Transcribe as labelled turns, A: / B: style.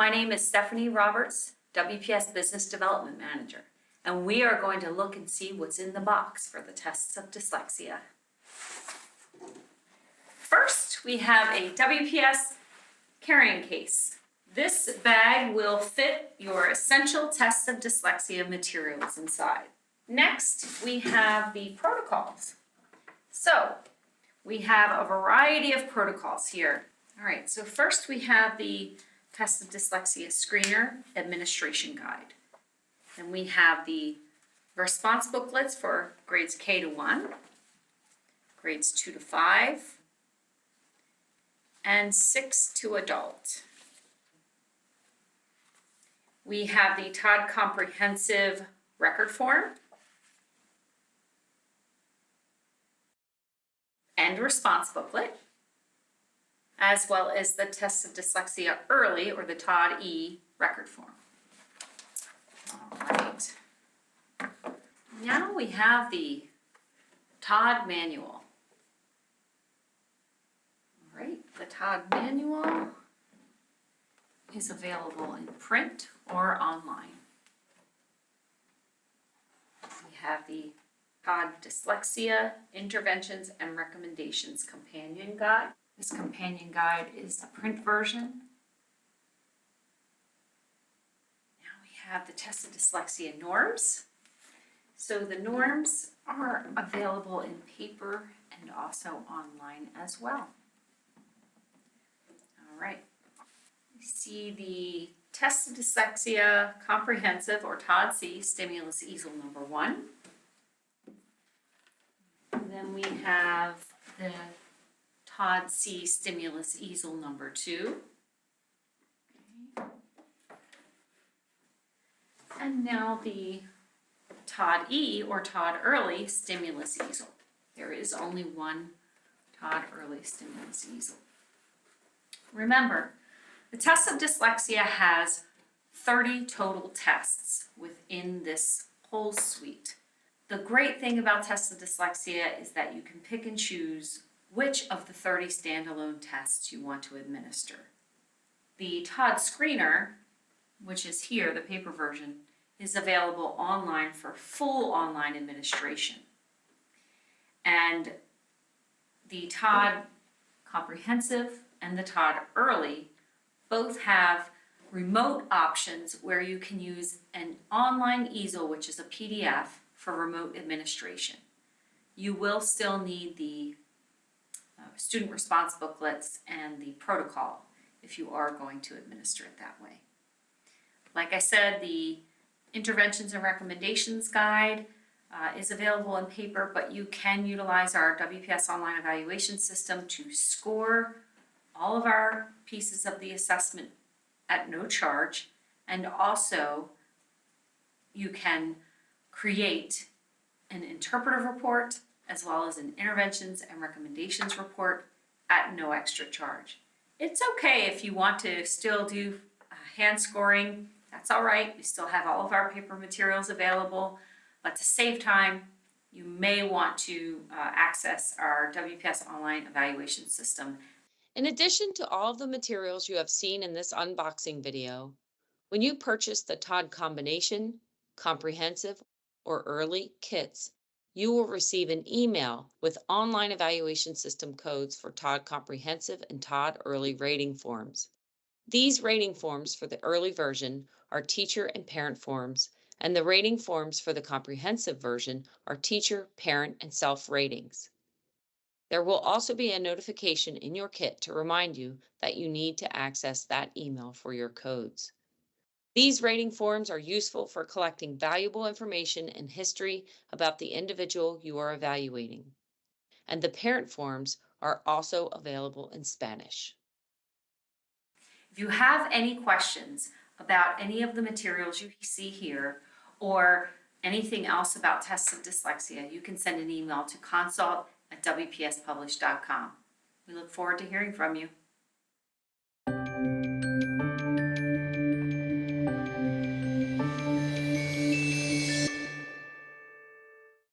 A: My name is Stephanie Roberts, WPS Business Development Manager, and we are going to look and see what's in the box for the Tests of Dyslexia. First, we have a WPS carrying case. This bag will fit your essential Tests of Dyslexia materials inside. Next, we have the protocols. So, we have a variety of protocols here. All right, so first we have the Tests of Dyslexia Screener Administration Guide. Then we have the response booklets for grades K to 1, grades 2 to 5, and 6 to adult. We have the TOD Comprehensive Record Form and response booklet, as well as the Tests of Dyslexia Early, or the TOD-E record form. All right. Now we have the TOD manual. All right, the TOD manual is available in print or online. We have the TOD Dyslexia Interventions and Recommendations Companion Guide. This companion guide is the print version. Now we have the Test of Dyslexia norms. So the norms are available in paper and also online as well. All right. We see the Test of Dyslexia Comprehensive, or TOD-C, Stimulus Easel number 1. And then we have the TOD-C Stimulus Easel number 2. Okay. And now the TOD-E, or TOD Early Stimulus Easel. There is only one TOD Early Stimulus Easel. Remember, the Test of Dyslexia has 30 total tests within this whole suite. The great thing about Tests of Dyslexia is that you can pick and choose which of the 30 standalone tests you want to administer. The TOD Screener, which is here, the paper version, is available online for full online administration. And the TOD Comprehensive and the TOD Early both have remote options where you can use an online easel, which is a PDF, for remote administration. You will still need the student response booklets and the protocol if you are going to administer it that way. Like I said, the Interventions and Recommendations Guide is available in paper, but you can utilize our WPS online evaluation system to score all of our pieces of the assessment at no charge, and also you can create an interpretive report as well as an interventions and recommendations report at no extra charge. It's okay if you want to still do hand scoring, that's all right. We still have all of our paper materials available, but to save time, you may want to access our WPS online evaluation system.
B: In addition to all of the materials you have seen in this unboxing video, when you purchase the TOD Combination, Comprehensive, or Early kits, you will receive an email with online evaluation system codes for TOD Comprehensive and TOD Early rating forms. These rating forms for the early version are teacher and parent forms, and the rating forms for the comprehensive version are teacher, parent, and self ratings. There will also be a notification in your kit to remind you that you need to access that email for your codes. These rating forms are useful for collecting valuable information and history about the individual you are evaluating. And the parent forms are also available in Spanish.
A: If you have any questions about any of the materials you see here or anything else about Tests of Dyslexia, you can send an email to consult@wpspublish.com. We look forward to hearing from you.